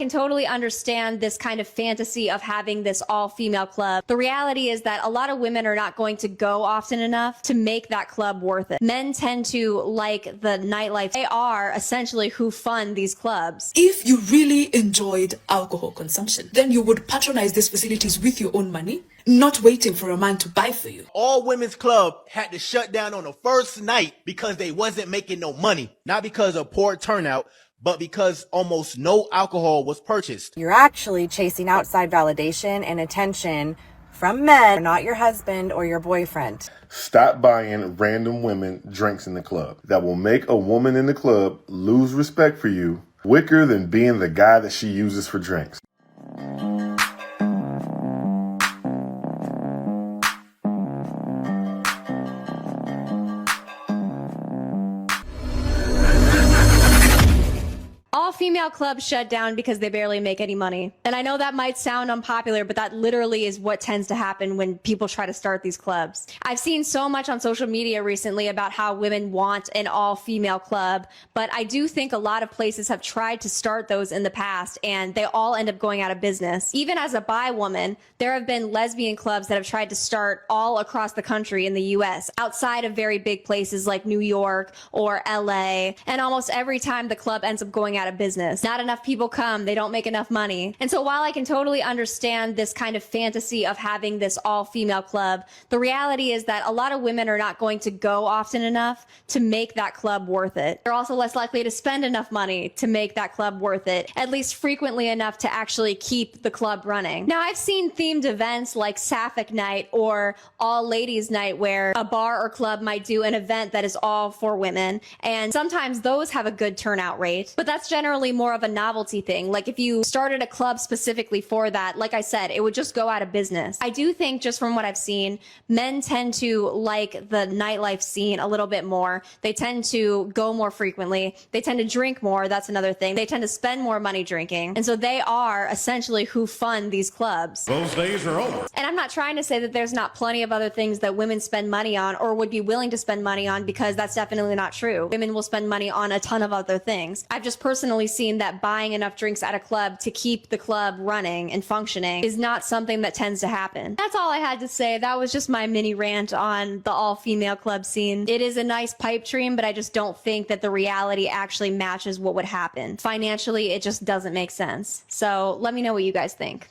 Can totally understand this kind of fantasy of having this all-female club. The reality is that a lot of women are not going to go often enough to make that club worth it. Men tend to like the nightlife. They are essentially who fund these clubs. If you really enjoyed alcohol consumption, then you would patronize these facilities with your own money, not waiting for a man to buy for you. All women's club had to shut down on the first night because they wasn't making no money. Not because of poor turnout, but because almost no alcohol was purchased. You're actually chasing outside validation and attention from men, not your husband or your boyfriend. Stop buying random women drinks in the club. That will make a woman in the club lose respect for you quicker than being the guy that she uses for drinks. Female clubs shut down because they barely make any money. And I know that might sound unpopular, but that literally is what tends to happen when people try to start these clubs. I've seen so much on social media recently about how women want an all-female club, but I do think a lot of places have tried to start those in the past and they all end up going out of business. Even as a bi woman, there have been lesbian clubs that have tried to start all across the country in the US, outside of very big places like New York or LA, and almost every time the club ends up going out of business. Not enough people come, they don't make enough money. And so while I can totally understand this kind of fantasy of having this all-female club, the reality is that a lot of women are not going to go often enough to make that club worth it. They're also less likely to spend enough money to make that club worth it, at least frequently enough to actually keep the club running. Now, I've seen themed events like Sapphic Night or All Ladies Night where a bar or club might do an event that is all for women, and sometimes those have a good turnout rate, but that's generally more of a novelty thing. Like if you started a club specifically for that, like I said, it would just go out of business. I do think, just from what I've seen, men tend to like the nightlife scene a little bit more. They tend to go more frequently. They tend to drink more. That's another thing. They tend to spend more money drinking. And so they are essentially who fund these clubs. Those days are over. And I'm not trying to say that there's not plenty of other things that women spend money on or would be willing to spend money on, because that's definitely not true. Women will spend money on a ton of other things. I've just personally seen that buying enough drinks at a club to keep the club running and functioning is not something that tends to happen. That's all I had to say. That was just my mini rant on the all-female club scene. It is a nice pipe dream, but I just don't think that the reality actually matches what would happen. Financially, it just doesn't make sense. So let me know what you guys think.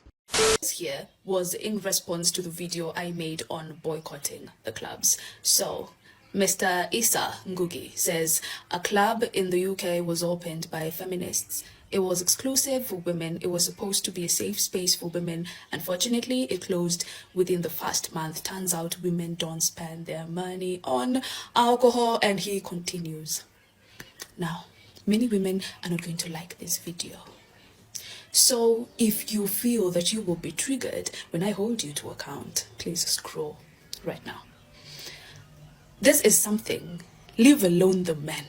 This here was in response to the video I made on boycotting the clubs. So Mr. Issa Ngugi says a club in the UK was opened by feminists. It was exclusive for women. It was supposed to be a safe space for women. Unfortunately, it closed within the first month. Turns out women don't spend their money on alcohol. And he continues. Now, many women are not going to like this video. So if you feel that you will be triggered when I hold you to account, please scroll right now. This is something, leave alone the men.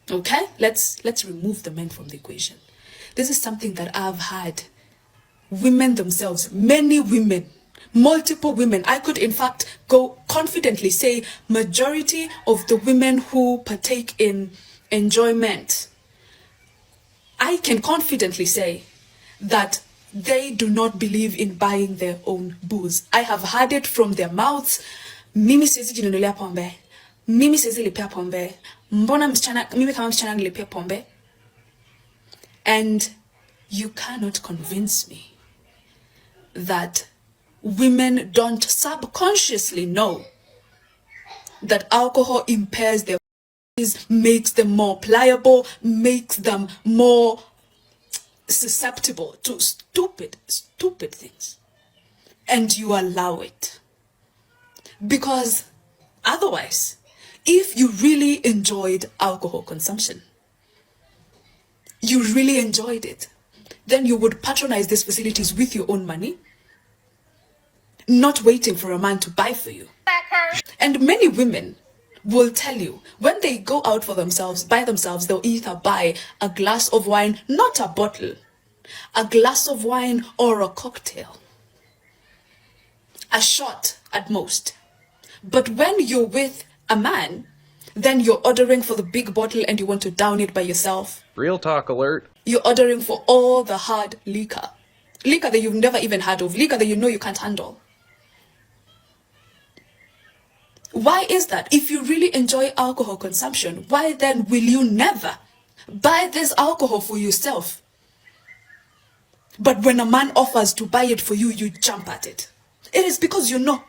Okay? Let's remove the men from the equation. This is something that I've had women themselves, many women, multiple women. I could in fact go confidently say majority of the women who partake in enjoyment, I can confidently say that they do not believe in buying their own booze. I have heard it from their mouths. Mimi siwezi jinunulia pombe. Mimi siwezi lipia pombe. Mbona msichana, mimi kama msichana nilipia pombe. And you cannot convince me that women don't subconsciously know that alcohol impairs their bodies, makes them more pliable, makes them more susceptible to stupid things. And you allow it. Because otherwise, if you really enjoyed alcohol consumption, you really enjoyed it, then you would patronize these facilities with your own money, not waiting for a man to buy for you. And many women will tell you, when they go out for themselves, by themselves, they'll either buy a glass of wine, not a bottle, a glass of wine or a cocktail, a shot at most. But when you're with a man, then you're ordering for the big bottle and you want to down it by yourself. Real talk alert. You're ordering for all the hard liquor. Liquor that you've never even heard of. Liquor that you know you can't handle. Why is that? If you really enjoy alcohol consumption, why then will you never buy this alcohol for yourself? But when a man offers to buy it for you, you jump at it. It is because you know.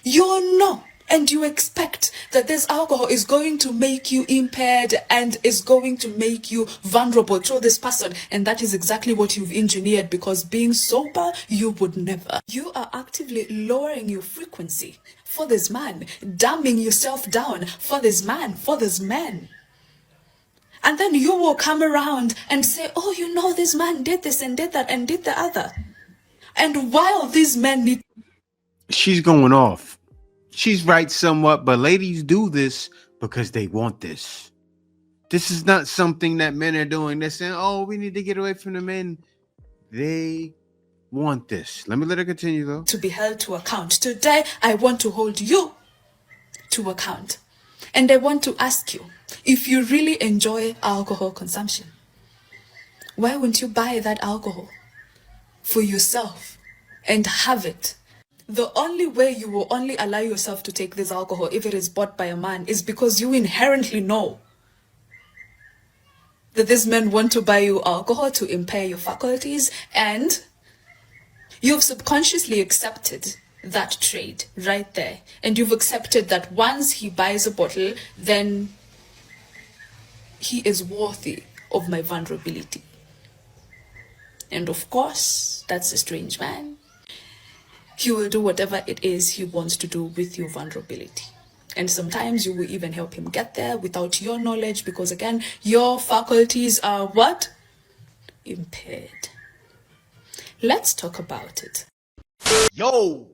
You know. And you expect that this alcohol is going to make you impaired and is going to make you vulnerable to this person. And that is exactly what you've engineered, because being sober, you would never. You are actively lowering your frequency for this man, dumbing yourself down for this man, for this man. And then you will come around and say, oh, you know, this man did this and did that and did the other. And while these men need... She's going off. She's right somewhat, but ladies do this because they want this. This is not something that men are doing. They're saying, oh, we need to get away from the men. They want this. Let me let her continue, though. To be held to account. Today, I want to hold you to account. And I want to ask you, if you really enjoy alcohol consumption, why wouldn't you buy that alcohol for yourself and have it? The only way you will only allow yourself to take this alcohol if it is bought by a man is because you inherently know that these men want to buy you alcohol to impair your faculties, and you've subconsciously accepted that trade right there. And you've accepted that once he buys a bottle, then he is worthy of my vulnerability. And of course, that's a strange man. He will do whatever it is he wants to do with your vulnerability. And sometimes you will even help him get there without your knowledge, because again, your faculties are what? Impaired. Let's talk about it. Yo,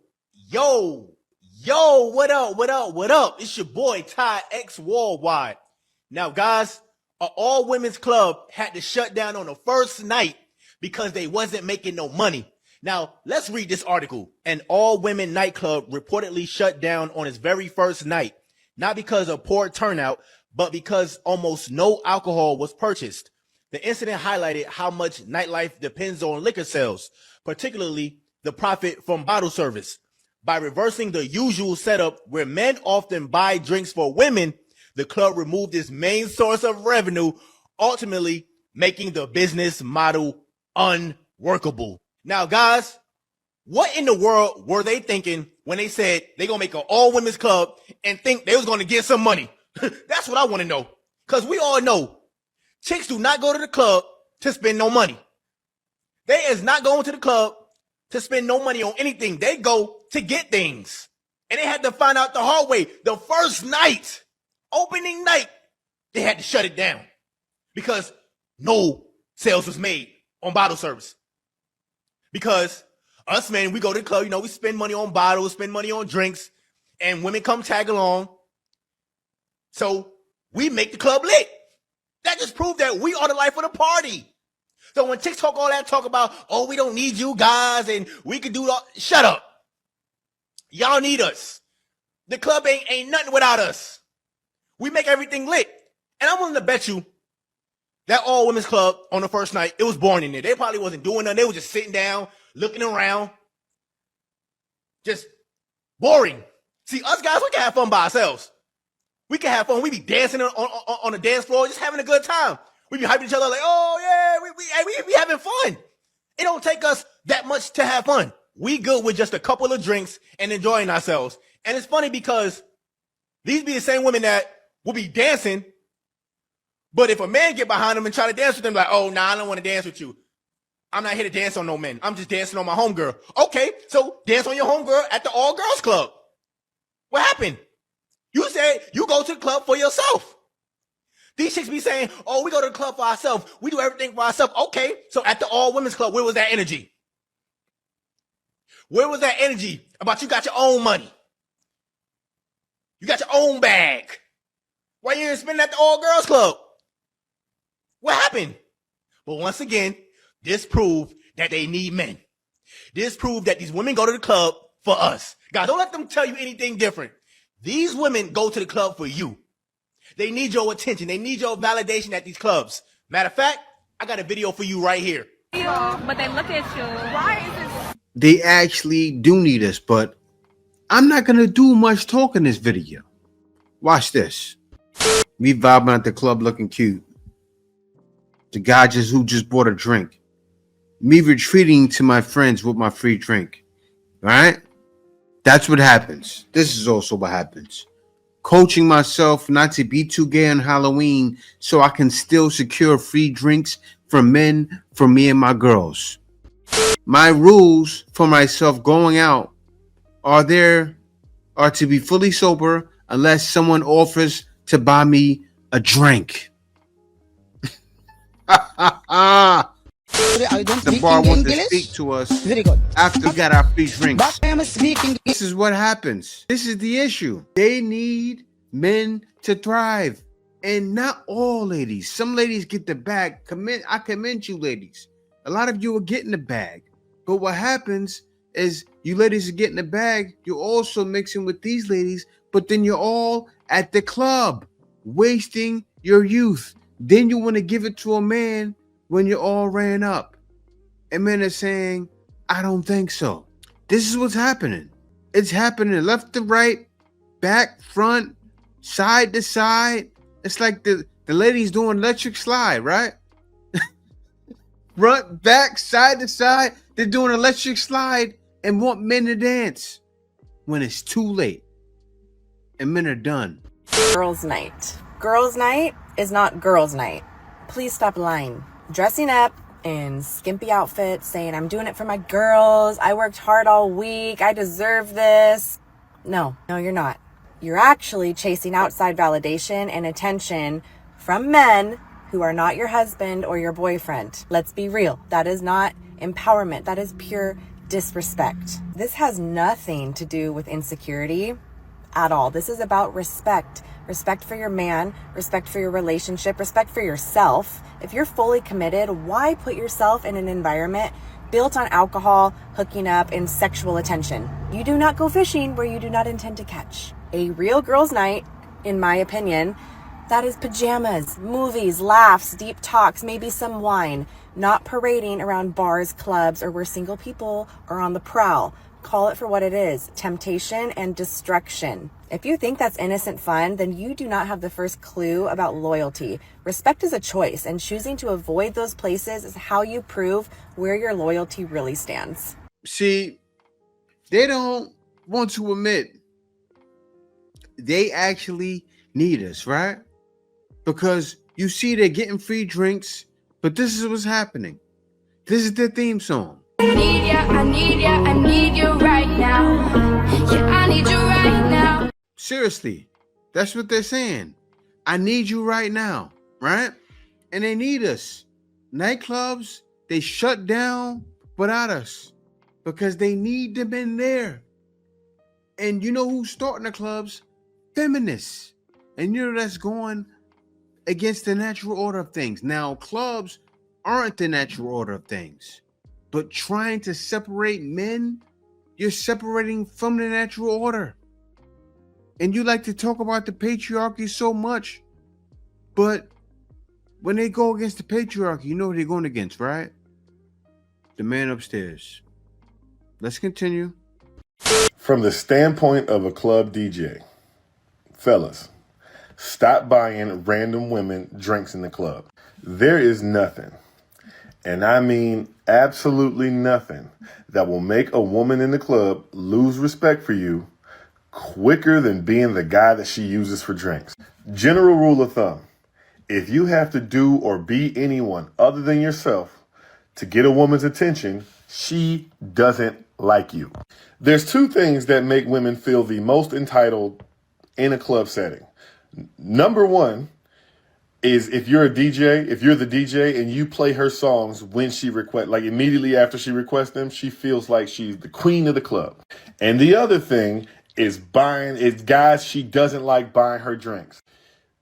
what up? It's your boy Ty X Worldwide. Now, guys, an all-women's club had to shut down on the first night because they wasn't making no money. Now, let's read this article. An all-women nightclub reportedly shut down on its very first night, not because of poor turnout, but because almost no alcohol was purchased. The incident highlighted how much nightlife depends on liquor sales, particularly the profit from bottle service. By reversing the usual setup where men often buy drinks for women, the club removed its main source of revenue, ultimately making the business model unworkable. Now, guys, what in the world were they thinking when they said they're going to make an all-women's club and think they was going to get some money? That's what I want to know. Because we all know chicks do not go to the club to spend no money. They is not going to the club to spend no money on anything. They go to get things. And they had to find out the hard way. The first night, opening night, they had to shut it down because no sales was made on bottle service. Because us men, we go to the club, we spend money on bottles, spend money on drinks, and women come tag along. So we make the club lit. That just proved that we are the life of the party. So when chicks talk all that talk about, oh, we don't need you guys and we can do all, shut up. Y'all need us. The club ain't nothing without us. We make everything lit. And I'm willing to bet you that all women's club on the first night, it was boring in there. They probably wasn't doing nothing. They were just sitting down, looking around. Just boring. See, us guys, we can have fun by ourselves. We can have fun. We be dancing on the dance floor, just having a good time. We be hyping each other like, oh yeah, we be having fun. It don't take us that much to have fun. We good with just a couple of drinks and enjoying ourselves. And it's funny because these be the same women that will be dancing, but if a man get behind them and try to dance with them, like, oh, nah, I don't want to dance with you. I'm not here to dance on no men. I'm just dancing on my homegirl. Okay, so dance on your homegirl at the all-girls club. What happened? You said you go to the club for yourself. These chicks be saying, oh, we go to the club for ourselves. We do everything for ourselves. Okay, so at the all-women's club, where was that energy? Where was that energy about you got your own money? You got your own bag. Why you didn't spend at the all-girls club? What happened? But once again, this proved that they need men. This proved that these women go to the club for us. Guys, don't let them tell you anything different. These women go to the club for you. They need your attention. They need your validation at these clubs. Matter of fact, I got a video for you right here. But they look at you. Why is this? They actually do need us, but I'm not going to do much talk in this video. Watch this. Me vibing at the club looking cute. The guy who just bought a drink. Me retreating to my friends with my free drink. All right? That's what happens. This is also what happens. Coaching myself not to be too gay on Halloween so I can still secure free drinks from men for me and my girls. My rules for myself going out are to be fully sober unless someone offers to buy me a drink. The bar wants to speak to us after we got our free drinks. This is what happens. This is the issue. They need men to thrive. And not all ladies. Some ladies get the bag. I commend you, ladies. A lot of you are getting the bag. But what happens is you ladies are getting the bag. You're also mixing with these ladies. But then you're all at the club, wasting your youth. Then you want to give it to a man when you're all ran up. And men are saying, I don't think so. This is what's happening. It's happening left to right, back, front, side to side. It's like the ladies doing electric slide, right? Front, back, side to side. They're doing electric slide and want men to dance when it's too late and men are done. Girls' night. Girls' night is not girls' night. Please stop lying. Dressing up in skimpy outfits, saying I'm doing it for my girls. I worked hard all week. I deserve this. No, you're not. You're actually chasing outside validation and attention from men who are not your husband or your boyfriend. Let's be real. That is not empowerment. That is pure disrespect. This has nothing to do with insecurity at all. This is about respect. Respect for your man, respect for your relationship, respect for yourself. If you're fully committed, why put yourself in an environment built on alcohol, hooking up, and sexual attention? You do not go fishing where you do not intend to catch. A real girls' night, in my opinion, that is pajamas, movies, laughs, deep talks, maybe some wine, not parading around bars, clubs, or where single people are on the prowl. Call it for what it is, temptation and destruction. If you think that's innocent fun, then you do not have the first clue about loyalty. Respect is a choice, and choosing to avoid those places is how you prove where your loyalty really stands. See, they don't want to admit they actually need us, right? Because you see they're getting free drinks, but this is what's happening. This is their theme song. I need ya, I need ya, I need you right now. Yeah, I need you right now. Seriously, that's what they're saying. I need you right now, right? And they need us. Nightclubs, they shut down without us because they need them in there. And you know who's starting the clubs? Feminists. And you know that's going against the natural order of things. Now, clubs aren't the natural order of things. But trying to separate men, you're separating from the natural order. And you like to talk about the patriarchy so much. But when they go against the patriarchy, you know what they're going against, right? The man upstairs. Let's continue. From the standpoint of a club DJ, fellas, stop buying random women drinks in the club. There is nothing, and I mean absolutely nothing, that will make a woman in the club lose respect for you quicker than being the guy that she uses for drinks. General rule of thumb, if you have to do or be anyone other than yourself to get a woman's attention, she doesn't like you. There's two things that make women feel the most entitled in a club setting. Number one is if you're the DJ and you play her songs when she requests, like immediately after she requests them, she feels like she's the queen of the club. And the other thing is guys she doesn't like buying her drinks.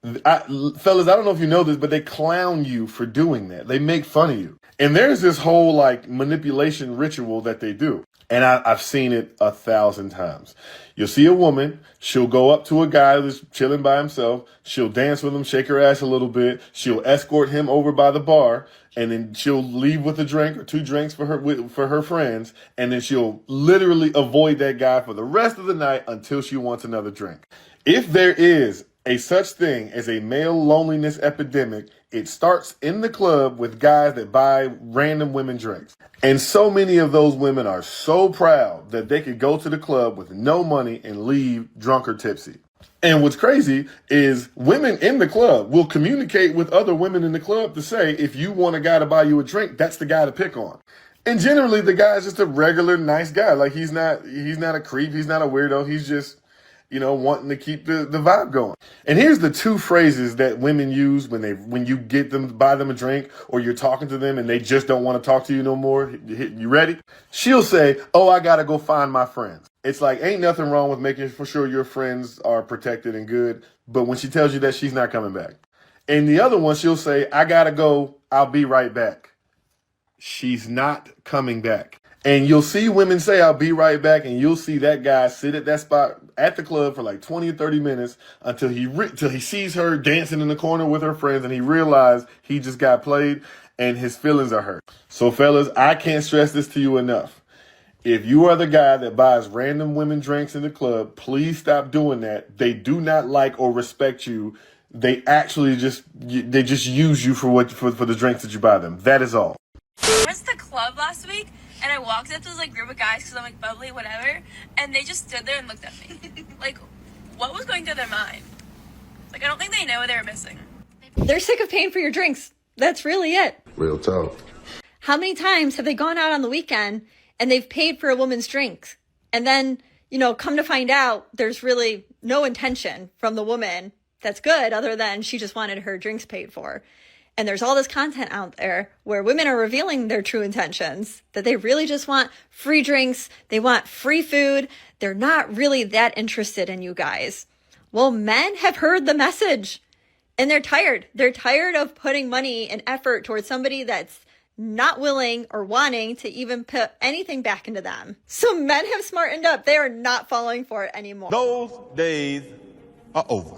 Fellas, I don't know if you know this, but they clown you for doing that. They make fun of you. And there's this whole like manipulation ritual that they do. And I've seen it 1,000 times. You'll see a woman, she'll go up to a guy who's chilling by himself. She'll dance with him, shake her ass a little bit. She'll escort him over by the bar. and then she'll leave with a drink or 2 drinks for her friends, and then she'll literally avoid that guy for the rest of the night until she wants another drink. If there is a such thing as a male loneliness epidemic, it starts in the club with guys that buy random women drinks. And so many of those women are so proud that they could go to the club with no money and leave drunk or tipsy. And what's crazy is women in the club will communicate with other women in the club to say, if you want a guy to buy you a drink, that's the guy to pick on. And generally the guy is just a regular nice guy. Like he's not a creep. He's not a weirdo. He's just, wanting to keep the vibe going. And here's the 2 phrases that women use when you get them to buy them a drink, or you're talking to them and they just don't want to talk to you no more. You ready? She'll say, oh, I got to go find my friends. It's like, ain't nothing wrong with making for sure your friends are protected and good. But when she tells you that, she's not coming back. And the other one, she'll say, I got to go. I'll be right back. She's not coming back. And you'll see women say, I'll be right back. And you'll see that guy sit at that spot at the club for like 20 or 30 minutes until he sees her dancing in the corner with her friends. And he realized he just got played and his feelings are hurt. So fellas, I can't stress this to you enough. If you are the guy that buys random women drinks in the club, please stop doing that. They do not like or respect you. They actually just use you for the drinks that you buy them. That is all. I went to the club last week, and I walked up to this group of guys because I'm bubbly, whatever, and they just stood there and looked at me. What was going through their mind? I don't think they know what they were missing. They're sick of paying for your drinks. That's really it. Real talk. How many times have they gone out on the weekend and they've paid for a woman's drinks? And then, come to find out there's really no intention from the woman that's good other than she just wanted her drinks paid for. And there's all this content out there where women are revealing their true intentions, that they really just want free drinks. They want free food. They're not really that interested in you guys. Well, men have heard the message and they're tired. They're tired of putting money and effort towards somebody that's not willing or wanting to even put anything back into them. So men have smartened up. They are not falling for it anymore. Those days are over.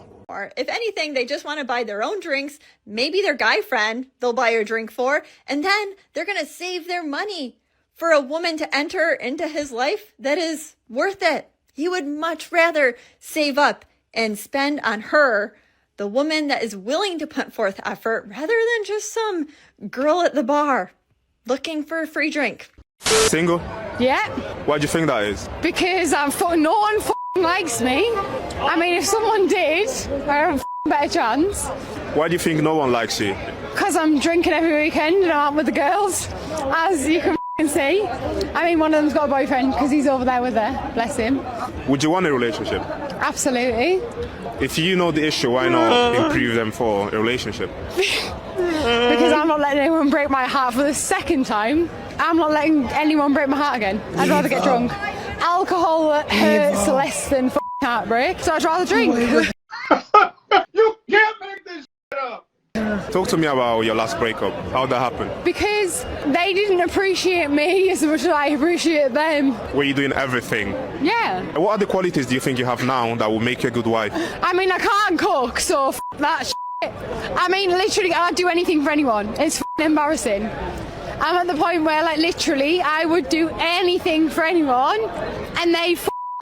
If anything, they just want to buy their own drinks. Maybe their guy friend they'll buy a drink for, and then they're going to save their money for a woman to enter into his life that is worth it. He would much rather save up and spend on her, the woman that is willing to put forth effort, rather than just some girl at the bar looking for a free drink. Single? Yeah, Why do you think that is? because no one likes me. I mean, if someone did, I have a better chance. Why do you think no one likes you? Because I'm drinking every weekend and I'm with the girls, as you can see. I mean, one of them's got a boyfriend because he's over there with her. Bless him. Would you want a relationship? Absolutely. If you know the issue, why not improve them for a relationship? Because I'm not letting anyone break my heart for the second time. I'm not letting anyone break my heart again. I'd rather get drunk. Alcohol hurts less than heartbreak, so I'd rather drink. You can't make this shit up. Talk to me about your last breakup. How'd that happen? Because they didn't appreciate me as much as I appreciate them. Were you doing everything? Yeah. What are the qualities do you think you have now that will make you a good wife? I mean, I can't cook, so that shit. I mean, literally, I'd do anything for anyone. It's embarrassing. I'm at the point where, literally, I would do anything for anyone, and they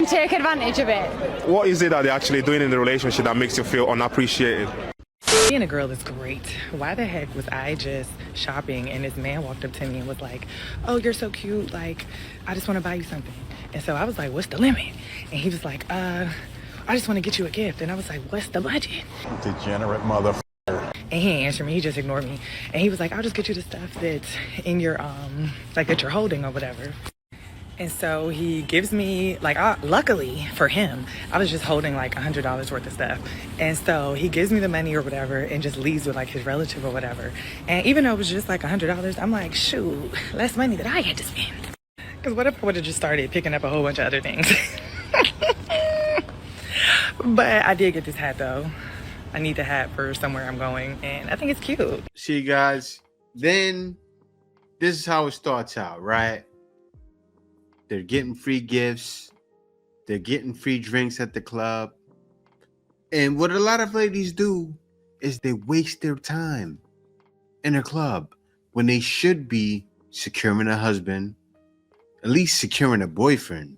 take advantage of it. What is it that they're actually doing in the relationship that makes you feel unappreciated? Being a girl is great. Why the heck was I just shopping and this man walked up to me and was like, oh, you're so cute. I just want to buy you something. And so I was like, what's the limit? And he was like, I just want to get you a gift. And I was like, what's the budget? Degenerate motherfucker. And he didn't answer me. He just ignored me. And he was like, I'll just get you the stuff that's in your, that you're holding or whatever. And so he gives me, luckily for him, I was just holding $100 worth of stuff. And so he gives me the money or whatever and just leaves with his relative or whatever. And even though it was just $100, I'm like, shoot, less money that I had to spend. Because what if I would have just started picking up a whole bunch of other things? But I did get this hat though. I need the hat for somewhere I'm going. And I think it's cute. See, guys, then this is how it starts out, right? They're getting free gifts. They're getting free drinks at the club. And what a lot of ladies do is they waste their time in a club when they should be securing a husband, at least securing a boyfriend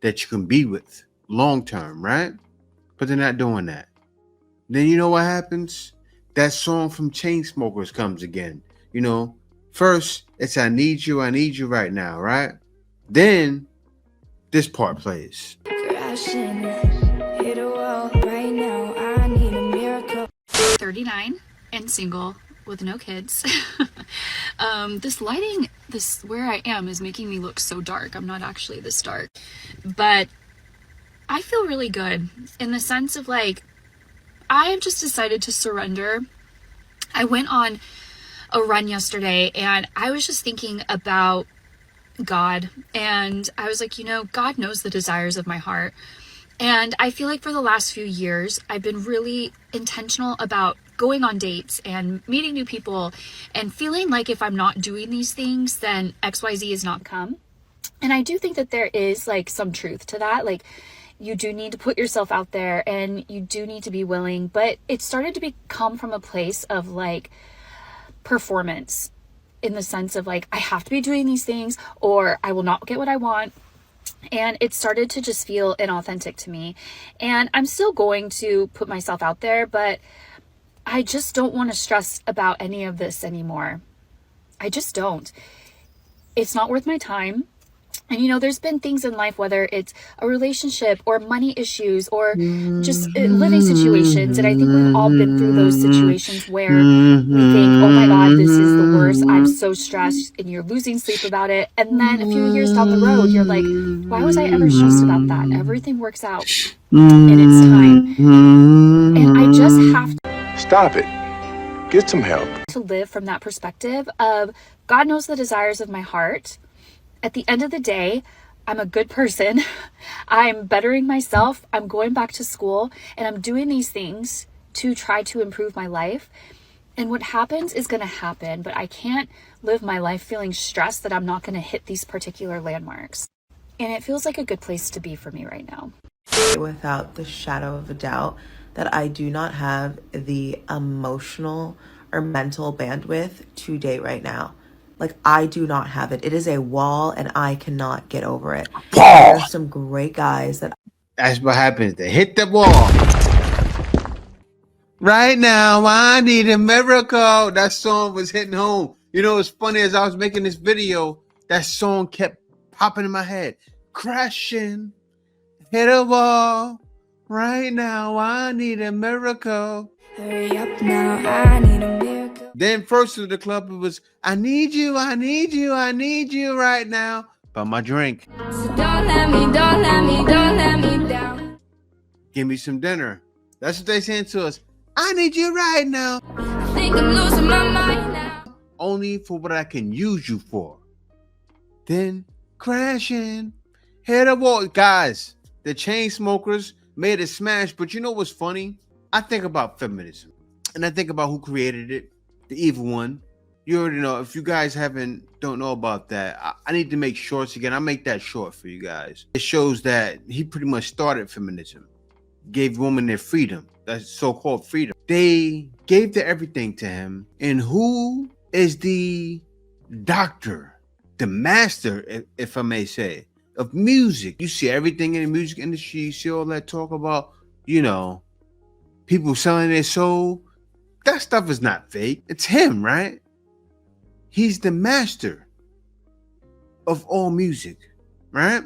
that you can be with long term, right? But they're not doing that. Then you know what happens? That song from Chainsmokers comes again. You know, first it's I need you right now, right? Then this part plays. Crashing, hit a wall right now. I need a miracle. 39 and single with no kids. This lighting, where I am is making me look so dark. I'm not actually this dark, but I feel really good in the sense of like, I have just decided to surrender. I went on a run yesterday and I was just thinking about God, and I was like, you know, God knows the desires of my heart. And I feel like for the last few years, I've been really intentional about going on dates and meeting new people and feeling like if I'm not doing these things, then XYZ is not come. And I do think that there is like some truth to that. Like, you do need to put yourself out there and you do need to be willing, but it started to come from a place of like performance, in the sense of like, I have to be doing these things or I will not get what I want. And it started to just feel inauthentic to me. And I'm still going to put myself out there, but I just don't want to stress about any of this anymore. I just don't. It's not worth my time. And, you know, there's been things in life, whether it's a relationship or money issues or just living situations. And I think we've all been through those situations where we think, oh my God, this is the worst. I'm so stressed, and you're losing sleep about it. And then a few years down the road, you're like, why was I ever stressed about that? Everything works out in its time. And I just have to Stop it. Get some help. to live from that perspective of God knows the desires of my heart. At the end of the day, I'm a good person. I'm bettering myself. I'm going back to school and I'm doing these things to try to improve my life. And what happens is going to happen, but I can't live my life feeling stressed that I'm not going to hit these particular landmarks. And it feels like a good place to be for me right now. Without the shadow of a doubt that I do not have the emotional or mental bandwidth to date right now. Like, I do not have it. It is a wall and I cannot get over it. There are some great guys that... That's what happens. They hit the wall. Right now, I need a miracle. That song was hitting home. You know, it's funny, as I was making this video, that song kept popping in my head. Crashing, hit a wall. Right now, I need a miracle. Hurry up now, I need a miracle. Then first to the club, it was, I need you right now. But my drink. So don't let me down. Give me some dinner. That's what they saying to us. I need you right now. I think I'm losing my mind now. Only for what I can use you for. Then crashing, hit a wall. Guys, the Chainsmokers made a smash, but you know what's funny? I think about feminism, and I think about who created it, the evil one. You already know. If you guys don't know about that, I need to make shorts again. I'll make that short for you guys. It shows that he pretty much started feminism, gave women their freedom, that's so-called freedom. They gave everything to him. And who is the doctor, the master, if I may say, of music? You see everything in the music industry. You see all that talk about, you know, people selling their soul. That stuff is not fake. It's him, right? He's the master of all music, right?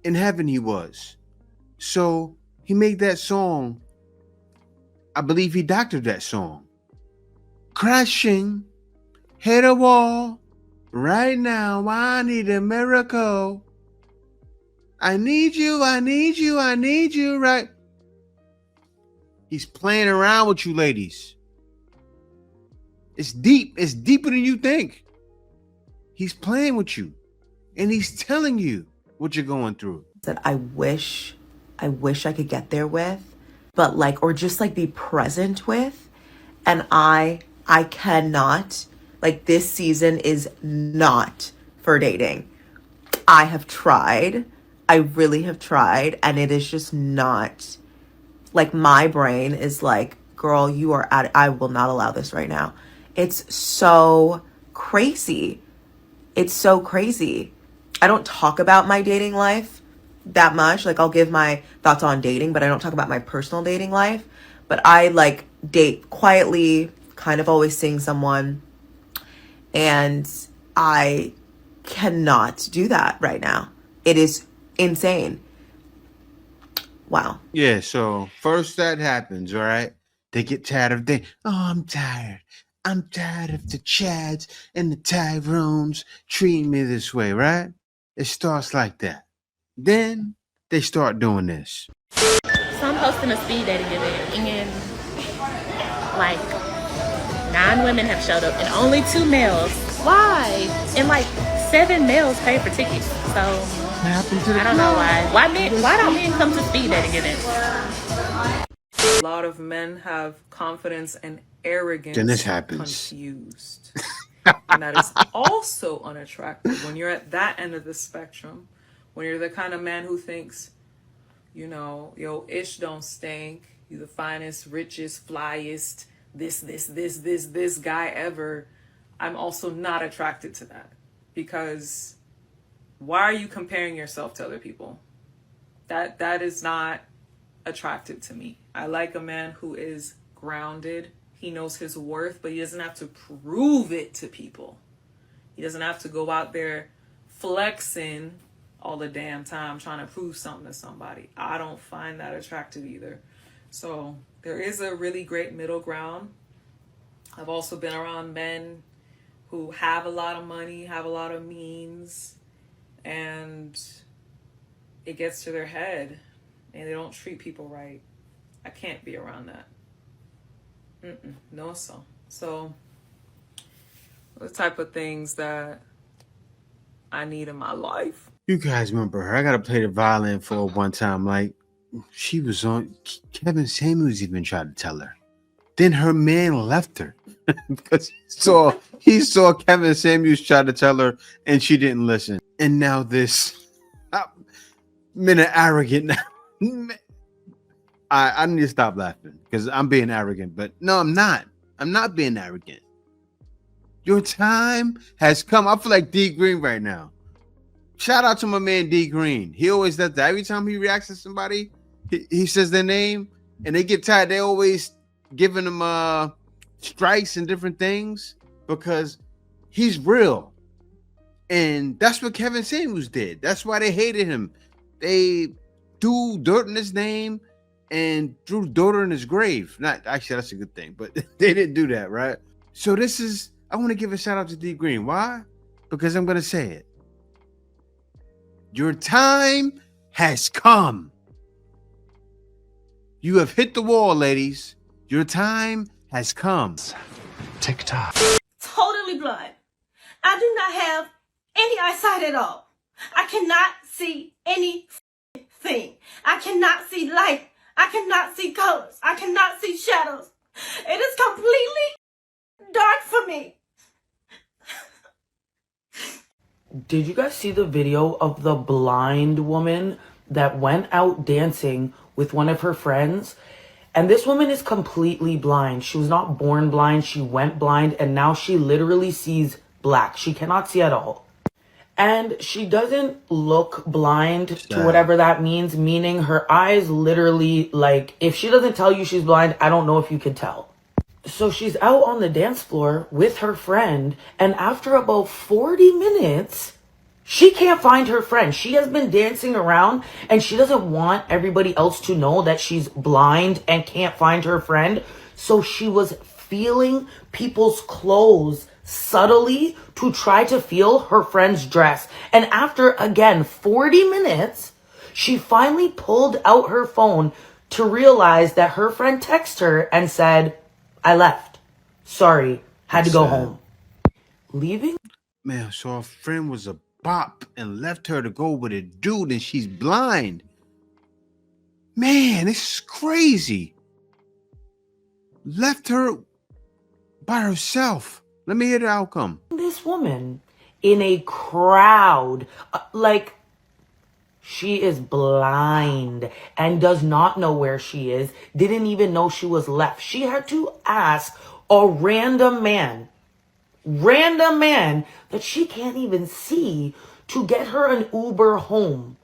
In heaven he was. So he made that song. I believe he doctored that song. Crashing, hit a wall. Right now, I need a miracle. I need you right. He's playing around with you ladies. It's deep. It's deeper than you think. He's playing with you. And he's telling you what you're going through. That I wish I could get there with, but like, or just like be present with. And I cannot, like, this season is not for dating. I have tried. I really have tried. And it is just not, like, my brain is like, girl, you are I will not allow this right now. It's so crazy. It's so crazy. I don't talk about my dating life that much. Like, I'll give my thoughts on dating, but I don't talk about my personal dating life. But I like date quietly, kind of always seeing someone. And I cannot do that right now. It is insane. Wow. Yeah, so first that happens, all right? They get tired of dating. Oh, I'm tired. I'm tired of the Chads and the Tyrones treating me this way, right? It starts like that. Then they start doing this. So I'm hosting a speed dating event, and like 9 women have showed up and only 2 males. Why? And like 7 males pay for tickets. So What happened to the I don't know why. Why don't men come to speed dating events? A lot of men have confidence and arrogance Then this happens. confused. And that is also unattractive when you're at that end of the spectrum. When you're the kind of man who thinks, you know, yo, ish don't stink. You the finest, richest, flyest, this guy ever. I'm also not attracted to that. Because why are you comparing yourself to other people? That is not attractive to me. I like a man who is grounded. He knows his worth, but he doesn't have to prove it to people. He doesn't have to go out there flexing all the damn time trying to prove something to somebody. I don't find that attractive either. So there is a really great middle ground. I've also been around men who have a lot of money, have a lot of means, and it gets to their head and they don't treat people right. I can't be around that. No, so the type of things that I need in my life. You guys remember her. I gotta play the violin for her one time. Like, she was on Kevin Samuels even tried to tell her. Then her man left her because he saw Kevin Samuels try to tell her and she didn't listen. And now this men are arrogant now. I need to stop laughing because I'm being arrogant, but no, I'm not. I'm not being arrogant. Your time has come. I feel like D Green right now. Shout out to my man D Green. He always does that. Every time he reacts to somebody, he says their name and they get tired. They always giving him strikes and different things because he's real. And that's what Kevin Samuels did. That's why they hated him. They threw dirt in his name and threw dirt in his grave. Not actually, that's a good thing, but they didn't do that, right? So I want to give a shout out to D Green. Why? Because I'm going to say it. Your time has come. You have hit the wall, ladies. Your time has come. TikTok. Totally blind. I do not have any eyesight at all. I cannot see anything. I cannot see light. I cannot see colors. I cannot see shadows. It is completely dark for me. Did you guys see the video of the blind woman that went out dancing with one of her friends? And this woman is completely blind. She was not born blind. She went blind and now she literally sees black. She cannot see at all. And she doesn't look blind to whatever that means, meaning her eyes literally, like, if she doesn't tell you she's blind, I don't know if you can tell. So she's out on the dance floor with her friend, and after about 40 minutes, she can't find her friend. She has been dancing around, and she doesn't want everybody else to know that she's blind and can't find her friend. So she was feeling people's clothes subtly to try to feel her friend's dress. And after, again, 40 minutes, she finally pulled out her phone to realize that her friend texted her and said, I left. Sorry, had to go home. Leaving? Man, so her friend was a bop and left her to go with a dude and she's blind. Man, this is crazy. Left her by herself. Let me hear the outcome. This woman in a crowd, like, she is blind and does not know where she is, didn't even know she was left. She had to ask a random man random man that she can't even see to get her an Uber home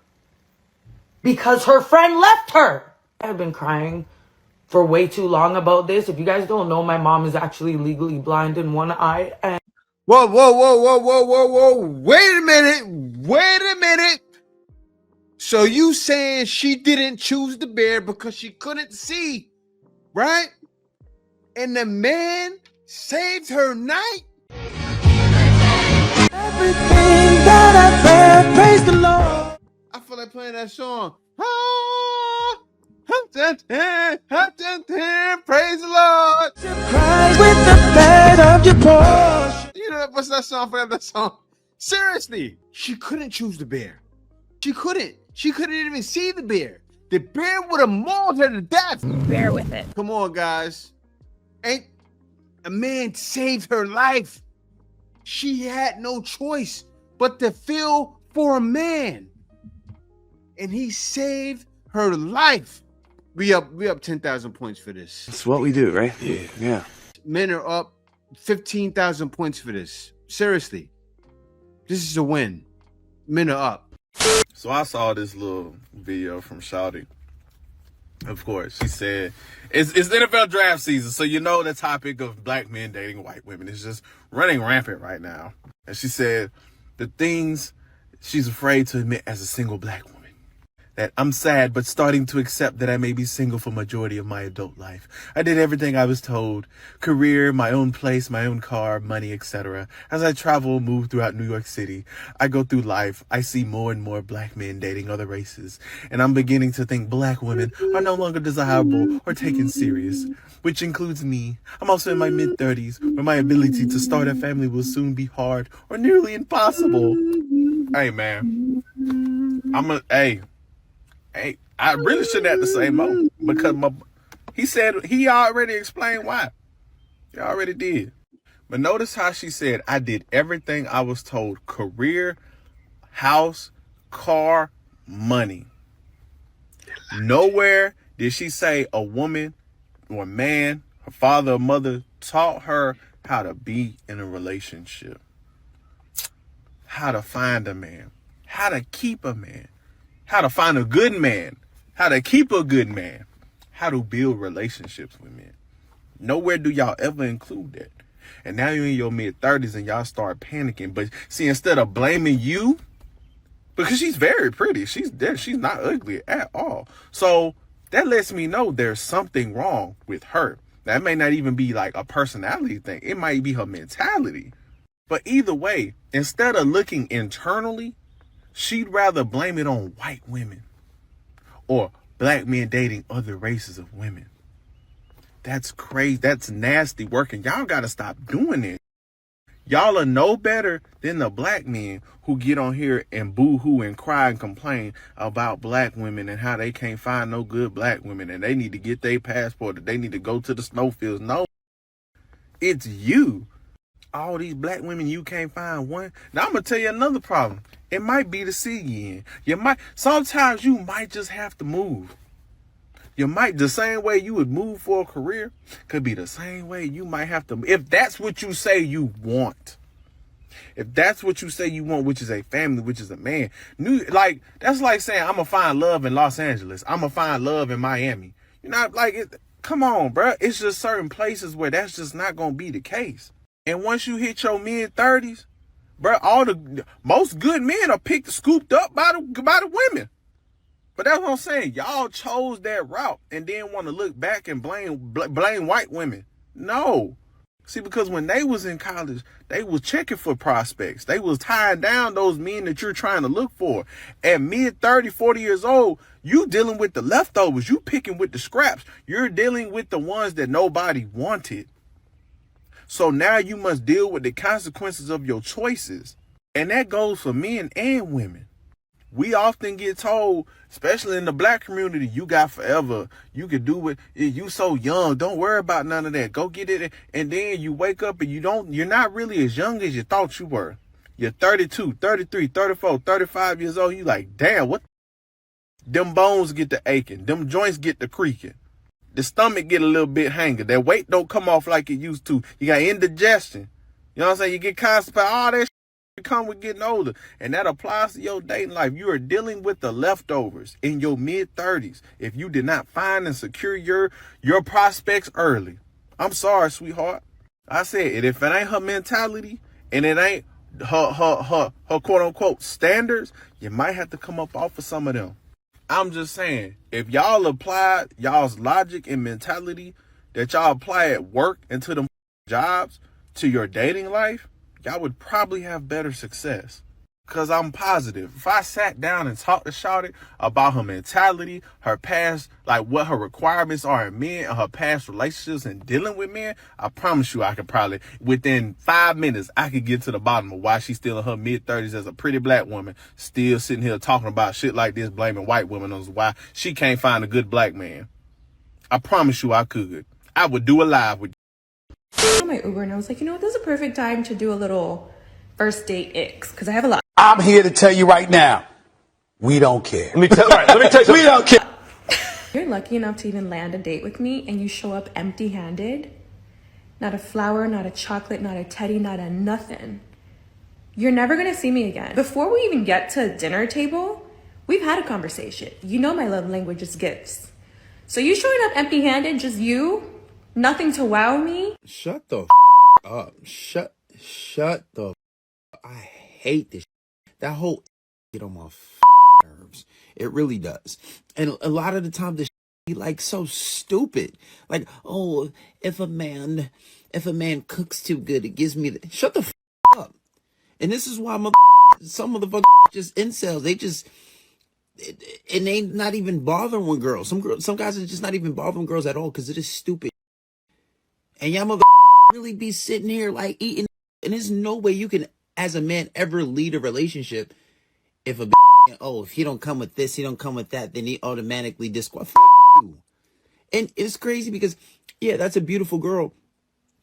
because her friend left her. I've been crying for way too long about this. If you guys don't know, my mom is actually legally blind in one eye. And Whoa, whoa, whoa, whoa, whoa, whoa, whoa. Wait a minute. So you saying she didn't choose the bear because she couldn't see, right? And the man saved her night? Everything that I've read, praise the Lord. I feel like playing that song. Praise the Lord. Cry with the bed of your Porsche. You know what's that song for that song? Seriously, she couldn't choose the bear. She couldn't even see the bear. The bear would have mauled her to death. Bear with it. Come on, guys. Ain't a man saved her life. She had no choice but to feel for a man. And he saved her life. We up 10,000 points for this. That's what we do, right? Yeah. Men are up 15,000 points for this. Seriously. This is a win. Men are up. So I saw this little video from Shawty. Of course, she said, it's NFL draft season, so you know the topic of black men dating white women is just running rampant right now. And she said the things she's afraid to admit as a single black woman. That I'm sad, but starting to accept that I may be single for majority of my adult life. I did everything I was told. Career, my own place, my own car, money, etc. As I travel, move throughout New York City, I go through life, I see more and more black men dating other races. And I'm beginning to think black women are no longer desirable or taken serious. Which includes me. I'm also in my mid-30s, where my ability to start a family will soon be hard or nearly impossible. Hey, man. Hey, I really shouldn't have to say Mo because he said he already explained why. He already did. But notice how she said, I did everything I was told. Career, house, car, money. Nowhere did she say a woman or man, her father or mother taught her how to be in a relationship. How to find a man. How to keep a man. How to find a good man, how to keep a good man, how to build relationships with men. Nowhere do y'all ever include that. And now you're in your mid-30s and y'all start panicking. But see, instead of blaming you, because she's very pretty, she's not ugly at all. So that lets me know there's something wrong with her. That may not even be like a personality thing. It might be her mentality. But either way, instead of looking internally, she'd rather blame it on white women or black men dating other races of women. That's crazy. That's nasty work. And y'all got to stop doing it. Y'all are no better than the black men who get on here and boo-hoo and cry and complain about black women and how they can't find no good black women and they need to get their passport or they need to go to the snowfields. No, it's you. All these black women, you can't find one. Now I'm gonna tell you another problem. It might be the city in. Sometimes you might just have to move. The same way you would move for a career could be the same way you might have to, if that's what you say you want. If that's what you say you want, which is a family, which is a man. That's like saying I'm gonna find love in Los Angeles. I'm gonna find love in Miami. Come on, bro. It's just certain places where that's just not gonna be the case. And once you hit your mid-30s, bro, most good men are scooped up by the women. But that's what I'm saying. Y'all chose that route and then want to look back and blame white women. No. See, because when they was in college, they was checking for prospects. They was tying down those men that you're trying to look for. At mid-30, 40 years old, you dealing with the leftovers. You picking with the scraps. You're dealing with the ones that nobody wanted. So now you must deal with the consequences of your choices. And that goes for men and women. We often get told, especially in the black community, you got forever. You can do it. You so young. Don't worry about none of that. Go get it. And then you wake up and you're not really as young as you thought you were. You're 32, 33, 34, 35 years old. You like, damn, what? Them bones get to aching. Them joints get to creaking. The stomach get a little bit hanging. That weight don't come off like it used to. You got indigestion. You know what I'm saying? You get constipated, all that shit come with getting older. And that applies to your dating life. You are dealing with the leftovers in your mid-30s if you did not find and secure your prospects early. I'm sorry, sweetheart. I said it. If it ain't her mentality and it ain't her quote unquote standards, you might have to come up off of some of them. I'm just saying, if y'all apply y'all's logic and mentality that y'all apply at work and to them jobs to your dating life, y'all would probably have better success. Because I'm positive. If I sat down and talked to Shawty about her mentality, her past, like what her requirements are in men, and her past relationships and dealing with men, I promise you I could probably, within 5 minutes, I could get to the bottom of why she's still in her mid-30s as a pretty black woman, still sitting here talking about shit like this, blaming white women on why she can't find a good black man. I promise you I could. I would do a live with on my Uber and I was like, you know what, this is a perfect time to do a little first date icks because I have a lot. I'm here to tell you right now, we don't care. Let me tell you something. We don't care. You're lucky enough to even land a date with me and you show up empty-handed. Not a flower, not a chocolate, not a teddy, not a nothing. You're never gonna see me again. Before we even get to dinner table, we've had a conversation. You know my love language is gifts. So you showing up empty-handed, just you, nothing to wow me? Shut the up. Shut the I hate this. That whole get on my nerves. It really does. And a lot of the time this be like so stupid. Like, oh, if a man cooks too good, it gives me the shut the up. And this is why some motherfuckers just incels. They just and they not even bothering with girls. Some guys are just not even bothering girls at all because it is stupid. And y'all mother really be sitting here like eating. And there's no way you can, as a man, ever lead a relationship if if he don't come with this, he don't come with that, then he automatically disqualifies you. And it's crazy because, yeah, that's a beautiful girl.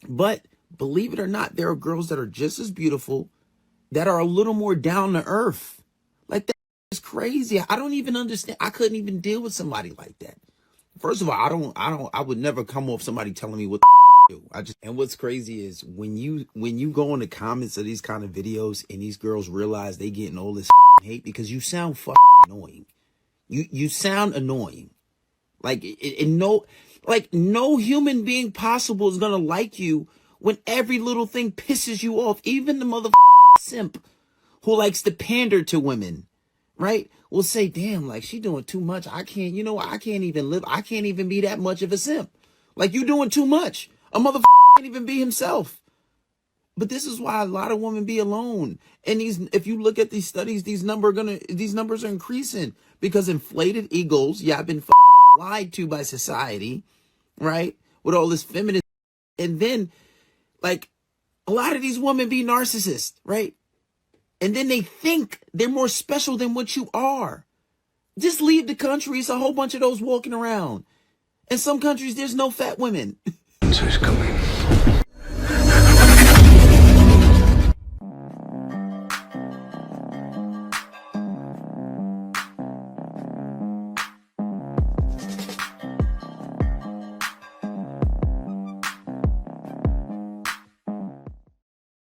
But believe it or not, there are girls that are just as beautiful that are a little more down to earth. Like that is crazy. I don't even understand. I couldn't even deal with somebody like that. First of all, I would never come off somebody telling me what the do. And what's crazy is when you go in the comments of these kind of videos and these girls realize they getting all this hate because you sound annoying. You sound annoying. Like no human being possible is gonna like you when every little thing pisses you off. Even the mother simp who likes to pander to women, right? Will say, damn, like she doing too much. I can't even be that much of a simp. Like you doing too much. A motherfucker can't even be himself. But this is why a lot of women be alone. And if you look at these studies, these numbers are increasing because inflated egos. Yeah, I've been lied to by society, right? With all this feminism. And then, like, a lot of these women be narcissists, right? And then they think they're more special than what you are. Just leave the country. It's a whole bunch of those walking around. In some countries, there's no fat women. Winter's coming.